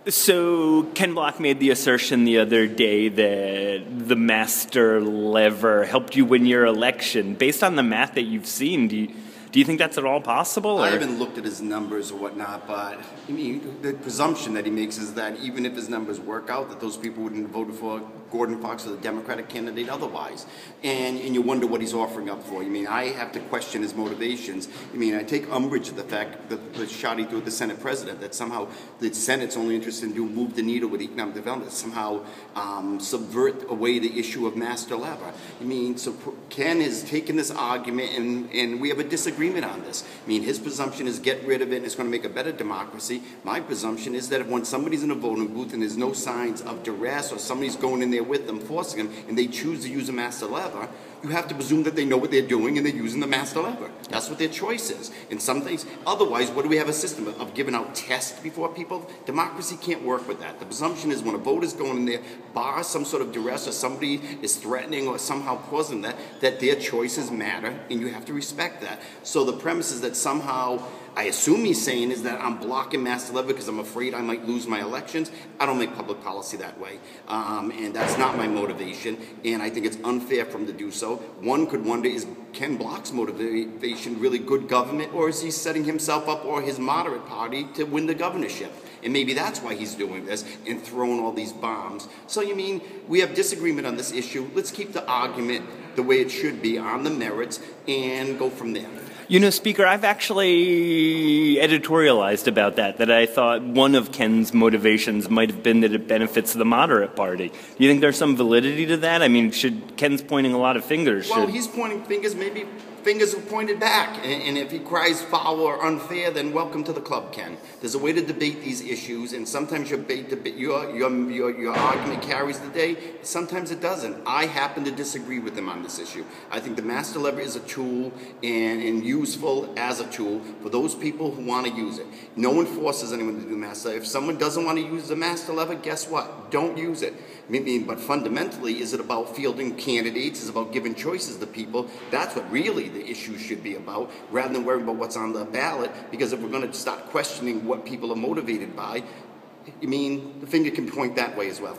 So Ken Block made the assertion the other day that the master lever helped you win your election. Based on the math that you've seen, do you think that's at all possible? I haven't looked at his numbers or whatnot, but I mean, the presumption that he makes is that even if his numbers work out, that those people wouldn't have voted for Gordon Fox or the Democratic candidate otherwise. And you wonder what he's offering up for. I mean, I have to question his motivations. I mean, I take umbrage at the fact that the shot he threw at the Senate president, that somehow the Senate's only interested in move the needle with economic development, somehow subvert away the issue of master lever. I mean, so Ken has taken this argument and we have a disagreement on this. I mean, his presumption is get rid of it and it's going to make a better democracy. My presumption is that when somebody's in a voting booth and there's no signs of duress or somebody's going in there with them, forcing them, and they choose to use a master lever, you have to presume that they know what they're doing and they're using the master lever. That's what their choice is. In some things, otherwise, what do we have a system of giving out tests before people? Democracy can't work with that. The presumption is when a voter's going in there, bar some sort of duress or somebody is threatening or somehow causing that their choices matter, and you have to respect that. So the premise is that somehow, I assume he's saying is that I'm blocking master lever because I'm afraid I might lose my elections. I don't make public policy that way. And that's not my motivation. And I think it's unfair for him to do so. One could wonder, is Ken Block's motivation really good government, or is he setting himself up or his moderate party to win the governorship? And maybe that's why he's doing this and throwing all these bombs. So you mean we have disagreement on this issue. Let's keep the argument the way it should be on the merits and go from there. You know, Speaker, I've actually editorialized about that I thought one of Ken's motivations might have been that it benefits the moderate party. Do you think there's some validity to that? I mean, Ken's pointing a lot of fingers. Well, he's pointing fingers, maybe fingers are pointed back. And if he cries foul or unfair, then welcome to the club, Ken. There's a way to debate these issues, and sometimes your argument carries the day, sometimes it doesn't. I happen to disagree with him on this issue. I think the master lever is a tool and useful as a tool for those people who want to use it. No one forces anyone to do master lever. If someone doesn't want to use the master lever, guess what? Don't use it. But fundamentally, is it about fielding candidates? Is it about giving choices to people? That's what really the issue should be about, rather than worrying about what's on the ballot. Because if we're going to start questioning what people are motivated by, the finger can point that way as well.